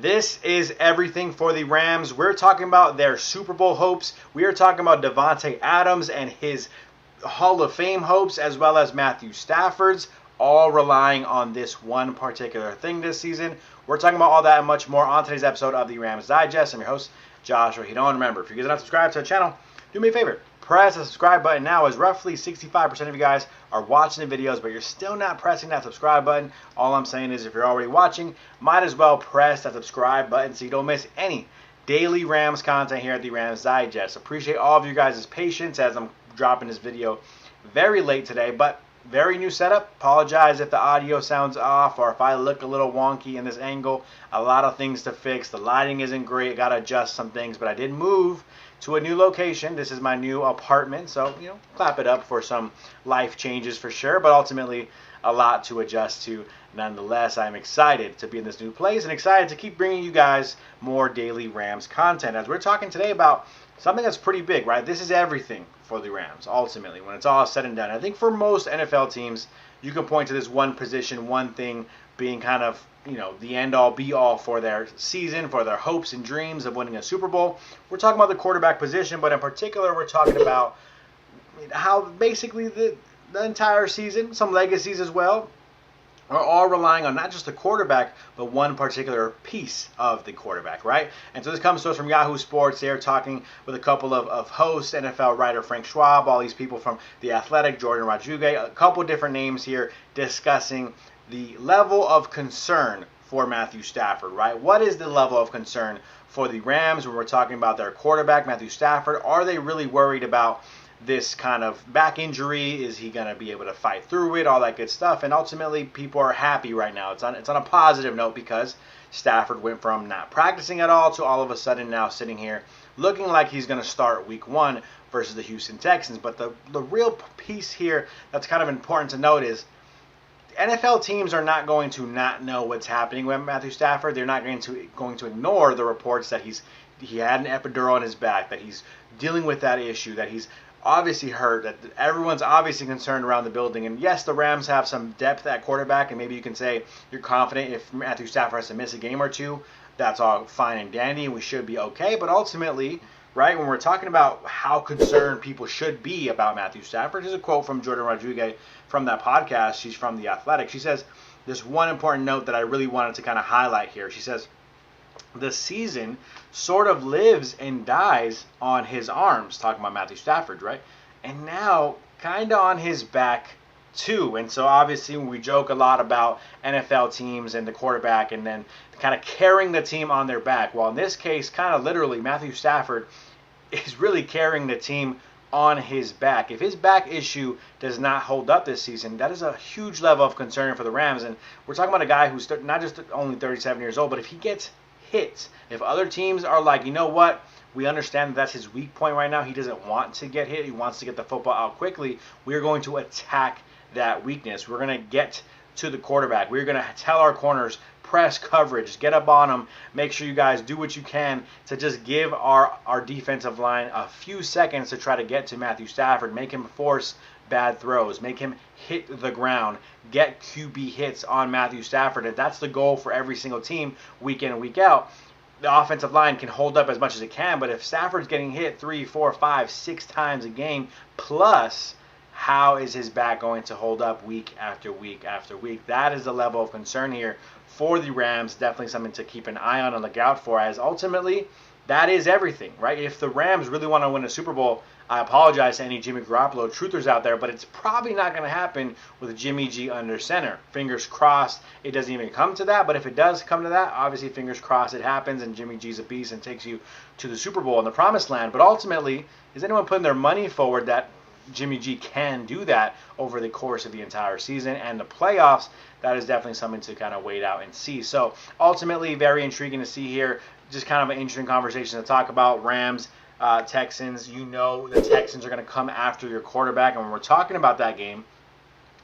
This is everything for the Rams. We're talking about their Super Bowl hopes. We are talking about Davante Adams and his Hall of Fame hopes, as well as Matthew Stafford's, all relying on this one particular thing this season. We're talking about all that and much more on today's episode of the Rams Digest. I'm your host, Joshua Giron. Remember, if you guys are not subscribed to the channel, do me a favor. Press the subscribe button now, as roughly 65% of you guys are watching the videos, but you're still not pressing that subscribe button. All I'm saying is if you're already watching, might as well press that subscribe button so you don't miss any daily Rams content here at the Rams Digest. Appreciate all of you guys' patience as I'm dropping this video very late today, but very new setup. Apologize if the audio sounds off or if I look a little wonky in this angle. A lot of things to fix. The lighting isn't great. Got to adjust some things, but I did move to a new location. This is my new apartment, so clap it up for some life changes for sure, but ultimately a lot to adjust to. Nonetheless, I'm excited to be in this new place and excited to keep bringing you guys more daily Rams content, as we're talking today about something that's pretty big, right? This is everything for the Rams, ultimately, when it's all said and done. I think for most NFL teams, you can point to this one position, one thing being kind of, the end-all, be-all for their season, for their hopes and dreams of winning a Super Bowl. We're talking about the quarterback position, but in particular, we're talking about how basically the entire season, some legacies as well, are all relying on not just the quarterback, but one particular piece of the quarterback, right? And so this comes to us from Yahoo Sports. They're talking with a couple of hosts, NFL writer Frank Schwab, all these people from The Athletic, Jordan Rodriguez, a couple different names here discussing the level of concern for Matthew Stafford, right? What is the level of concern for the Rams when we're talking about their quarterback, Matthew Stafford? Are they really worried about this kind of back injury? Is he going to be able to fight through it? All that good stuff. And ultimately, people are happy right now. It's on a positive note because Stafford went from not practicing at all to all of a sudden now sitting here looking like he's going to start week 1 versus the Houston Texans. But the real piece here that's kind of important to note is NFL teams are not going to not know what's happening with Matthew Stafford. They're not going to ignore the reports that he had an epidural in his back, that he's dealing with that issue, that he's obviously hurt, that everyone's obviously concerned around the building. And yes, the Rams have some depth at quarterback, and maybe you can say you're confident if Matthew Stafford has to miss a game or two, that's all fine and dandy, and we should be okay. But ultimately, right, when we're talking about how concerned people should be about Matthew Stafford, here's a quote from Jordan Rodriguez from that podcast. She's from The Athletic. She says, this one important note that I really wanted to kind of highlight here. She says, the season sort of lives and dies on his arms, talking about Matthew Stafford, right? And now kind of on his back too. And so obviously we joke a lot about NFL teams and the quarterback and then kind of carrying the team on their back. Well, in this case, kind of literally, Matthew Stafford is really carrying the team on his back. If his back issue does not hold up this season, that is a huge level of concern for the Rams. And we're talking about a guy who's not just only 37 years old, but if he gets hit, if other teams are like, you know what, we understand that's his weak point right now, he doesn't want to get hit, he wants to get the football out quickly, we're going to attack that weakness. We're going to get to the quarterback. We're going to tell our corners, press coverage, get up on them, make sure you guys do what you can to just give our defensive line a few seconds to try to get to Matthew Stafford, make him force bad throws, make him hit the ground, get QB hits on Matthew Stafford. If that's the goal for every single team week in and week out, the offensive line can hold up as much as it can, but if Stafford's getting hit 3, 4, 5, 6 times a game, plus how is his back going to hold up week after week after week? That is the level of concern here for the Rams. Definitely something to keep an eye on and look out for, as ultimately that is everything, right? If the Rams really want to win a Super Bowl, I apologize to any Jimmy Garoppolo truthers out there, but it's probably not going to happen with Jimmy G under center. Fingers crossed it doesn't even come to that, but if it does come to that, obviously fingers crossed it happens and Jimmy G's a beast and takes you to the Super Bowl in the promised land. But ultimately, is anyone putting their money forward that Jimmy G can do that over the course of the entire season and the playoffs? That is definitely something to kind of wait out and see. So ultimately, very intriguing to see here. Just kind of an interesting conversation to talk about. Rams, Texans. The Texans are going to come after your quarterback. And when we're talking about that game,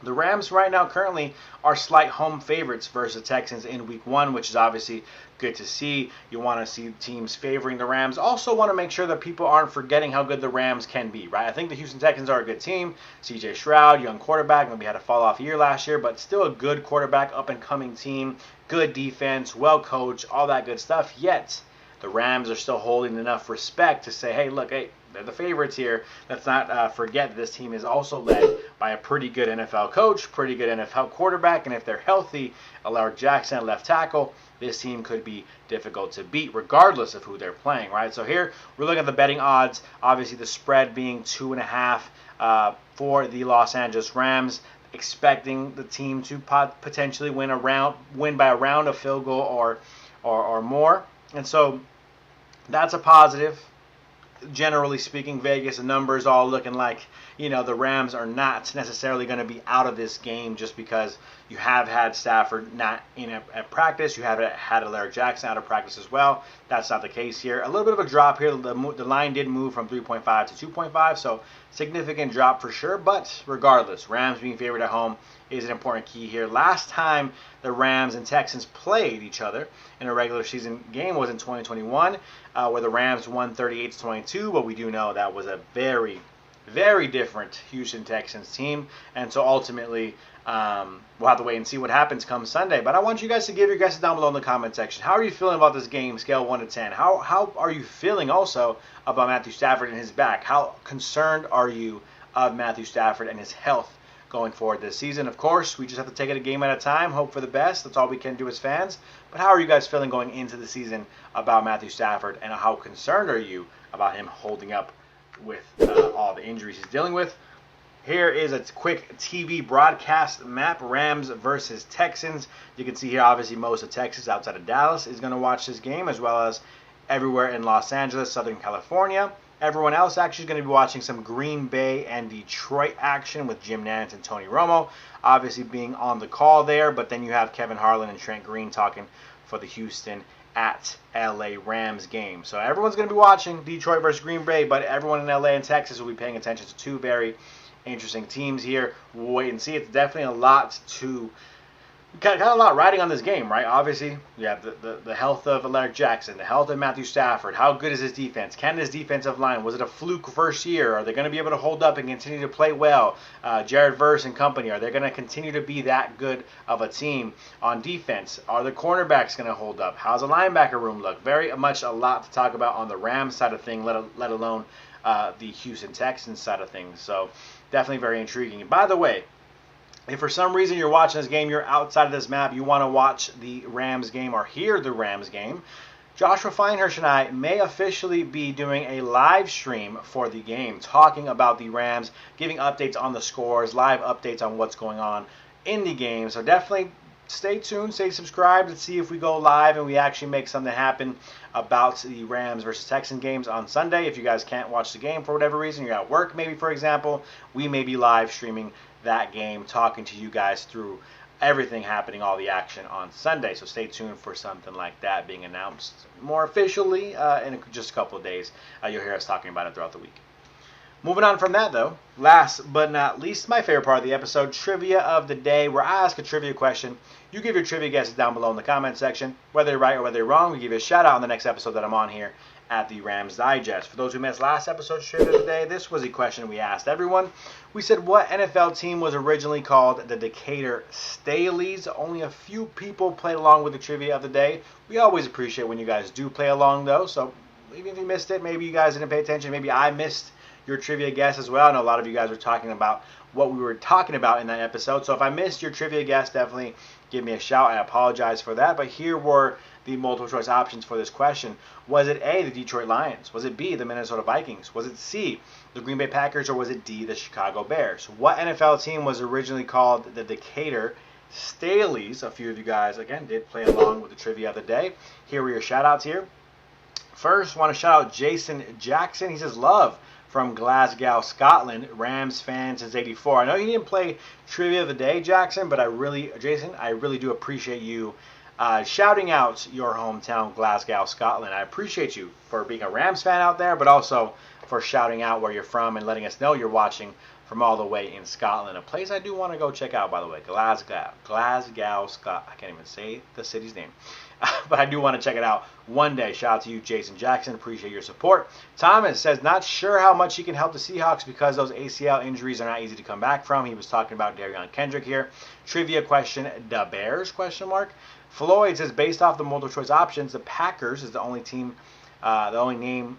The Rams right now currently are slight home favorites versus the Texans in week 1, which is obviously good to see. You want to see teams favoring the Rams. Also want to make sure that people aren't forgetting how good the Rams can be, right? I think the Houston Texans are a good team. CJ Stroud, young quarterback, maybe had a fall-off year last year, but still a good quarterback, up-and-coming team, good defense, well-coached, all that good stuff. Yet, the Rams are still holding enough respect to say, hey, look, they're the favorites here. Let's not forget that this team is also led by a pretty good NFL coach, pretty good NFL quarterback, and if they're healthy, Alaric Jackson at left tackle, this team could be difficult to beat regardless of who they're playing, right? So here we're looking at the betting odds. Obviously, the spread being 2.5 for the Los Angeles Rams, expecting the team to potentially win by a round of field goal or more. And so that's a positive. Generally speaking, Vegas, the numbers all looking like, the Rams are not necessarily going to be out of this game just because you have had Stafford not in at practice. You have had Alaric Jackson out of practice as well. That's not the case here. A little bit of a drop here. The line did move from 3.5 to 2.5, so significant drop for sure. But regardless, Rams being favored at home is an important key here. Last time the Rams and Texans played each other in a regular season game was in 2021, where the Rams won 38-22, but we do know that was a very, very different Houston Texans team, and so ultimately we'll have to wait and see what happens come Sunday. But I want you guys to give your guesses down below in the comment section. How are you feeling about this game, scale 1 to 10? How are you feeling also about Matthew Stafford and his back? How concerned are you of Matthew Stafford and his health going forward this season? Of course, we just have to take it a game at a time, hope for the best. That's all we can do as fans. But how are you guys feeling going into the season about Matthew Stafford, and how concerned are you about him holding up with all the injuries he's dealing with? Here is a quick TV broadcast map. Rams versus Texans. You can see here, obviously, most of Texas outside of Dallas is going to watch this game, as well as everywhere in Los Angeles, Southern California. Everyone else actually is going to be watching some Green Bay and Detroit action with Jim Nantz and Tony Romo, obviously being on the call there. But then you have Kevin Harlan and Trent Green talking for the Houston at LA Rams game. So everyone's going to be watching Detroit versus Green Bay, but everyone in LA and Texas will be paying attention to two very interesting teams here. We'll wait and see. It's definitely a lot got a lot riding on this game, right? Obviously, you have the health of Alaric Jackson, the health of Matthew Stafford. How good is his defense? Can his defensive line, was it a fluke first year? Are they going to be able to hold up and continue to play well? Jared Verse and company, are they going to continue to be that good of a team on defense? Are the cornerbacks going to hold up? How's the linebacker room look? Very much a lot to talk about on the Rams side of things, let alone the Houston Texans side of things. So definitely very intriguing. And by the way, if for some reason you're watching this game, you're outside of this map, you want to watch the Rams game or hear the Rams game, Joshua Feinhersh and I may officially be doing a live stream for the game, talking about the Rams, giving updates on the scores, live updates on what's going on in the game. So definitely stay tuned, stay subscribed to see if we go live and we actually make something happen about the Rams versus Texans games on Sunday. If you guys can't watch the game for whatever reason, you're at work maybe, for example, we may be live streaming that game, talking to you guys through everything happening, all the action on Sunday. So stay tuned for something like that being announced more officially in just a couple of days. You'll hear us talking about it throughout the week. Moving on from that, though, last but not least, my favorite part of the episode, Trivia of the Day, where I ask a trivia question. You give your trivia guesses down below in the comment section. Whether you're right or whether you're wrong, we give you a shout out on the next episode that I'm on here at the Rams Digest. For those who missed last episode's Trivia of the Day, this was a question we asked everyone. We said, what NFL team was originally called the Decatur Staleys? Only a few people played along with the Trivia of the Day. We always appreciate when you guys do play along, though. So even if you missed it, maybe you guys didn't pay attention, maybe I missed your trivia guess as well. I know a lot of you guys were talking about what we were talking about in that episode. So if I missed your trivia guess, definitely give me a shout. I apologize for that. But here were the multiple choice options for this question. Was it A, the Detroit Lions? Was it B, the Minnesota Vikings? Was it C, the Green Bay Packers? Or was it D, the Chicago Bears? What NFL team was originally called the Decatur Staleys? A few of you guys, again, did play along with the trivia of the day. Here were your shout outs here. First, want to shout out Jason Jackson. He says, love from Glasgow, Scotland, Rams fan since '84. I know you didn't play Trivia of the Day, Jackson, but Jason, I really do appreciate you shouting out your hometown, Glasgow, Scotland. I appreciate you for being a Rams fan out there, but also for shouting out where you're from and letting us know you're watching from all the way in Scotland, a place I do want to go check out, by the way. Glasgow, Scotland. I can't even say the city's name. But I do want to check it out one day. Shout out to you, Jason Jackson. Appreciate your support. Thomas says, not sure how much he can help the Seahawks because those ACL injuries are not easy to come back from. He was talking about Darion Kendrick here. Trivia question, the Bears, ? Floyd says, based off the multiple choice options, the Packers is the only team, the only name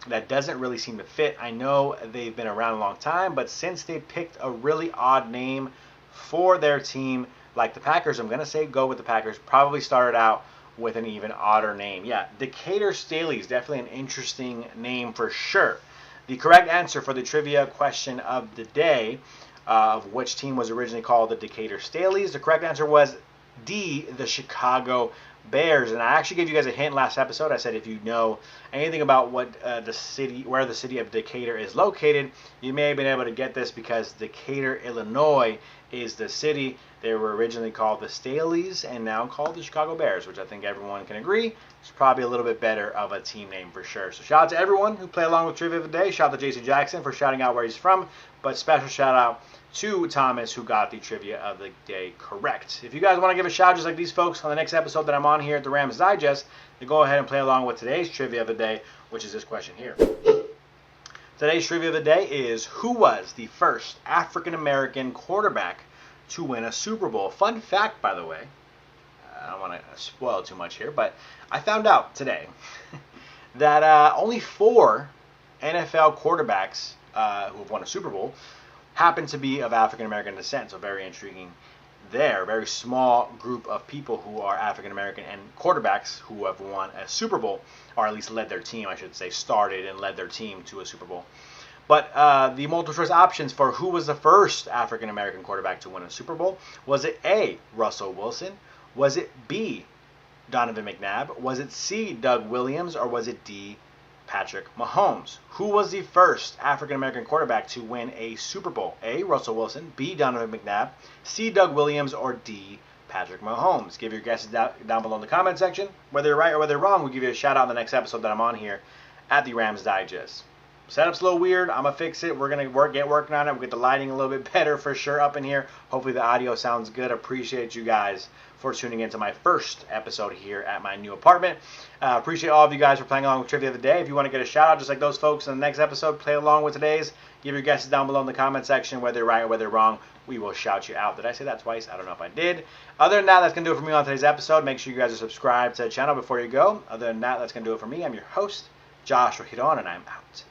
that doesn't really seem to fit. I know they've been around a long time, but since they picked a really odd name for their team, like the Packers, I'm going to say go with the Packers. Probably started out with an even odder name. Yeah, Decatur Staley is definitely an interesting name for sure. The correct answer for the trivia question of the day, of which team was originally called the Decatur Staleys, the correct answer was D, the Chicago Bears. And I actually gave you guys a hint last episode. I said if you know anything about what where the city of Decatur is located, you may have been able to get this because Decatur, Illinois is the city. They were originally called the Staleys and now called the Chicago Bears, which I think everyone can agree is probably a little bit better of a team name for sure. So shout out to everyone who played along with Trivia of the Day. Shout out to Jason Jackson for shouting out where he's from, but special shout out to Thomas who got the Trivia of the Day correct. If you guys want to give a shout just like these folks on the next episode that I'm on here at the Rams Digest, then go ahead and play along with today's Trivia of the Day, which is this question here. Today's Trivia of the Day is, who was the first African-American quarterback to win a Super Bowl? Fun fact, by the way, I don't want to spoil too much here, but I found out today that only 4 NFL quarterbacks who have won a Super Bowl happen to be of African-American descent, so very intriguing there. Very small group of people who are African-American and quarterbacks who have won a Super Bowl, or at least led their team, I should say, started and led their team to a Super Bowl. But the multiple choice options for who was the first African-American quarterback to win a Super Bowl, was it A, Russell Wilson? Was it B, Donovan McNabb? Was it C, Doug Williams? Or was it D, Patrick Mahomes? Who was the first African-American quarterback to win a Super Bowl? A, Russell Wilson, B, Donovan McNabb, C, Doug Williams, or D, Patrick Mahomes? Give your guesses down below in the comment section. Whether you're right or whether you're wrong, we'll give you a shout out in the next episode that I'm on here at the Rams Digest. Setup's a little weird. I'm going to fix it. We're going to get working on it. We'll get the lighting a little bit better for sure up in here. Hopefully the audio sounds good. Appreciate you guys for tuning into my first episode here at my new apartment. Appreciate all of you guys for playing along with Trivia of the Day. If you want to get a shout out just like those folks in the next episode, play along with today's. Give your guesses down below in the comment section. Whether you're right or whether you're wrong, we will shout you out. Did I say that twice? I don't know if I did. Other than that, that's going to do it for me on today's episode. Make sure you guys are subscribed to the channel before you go. Other than that, that's going to do it for me. I'm your host, Joshua Giron, and I'm out.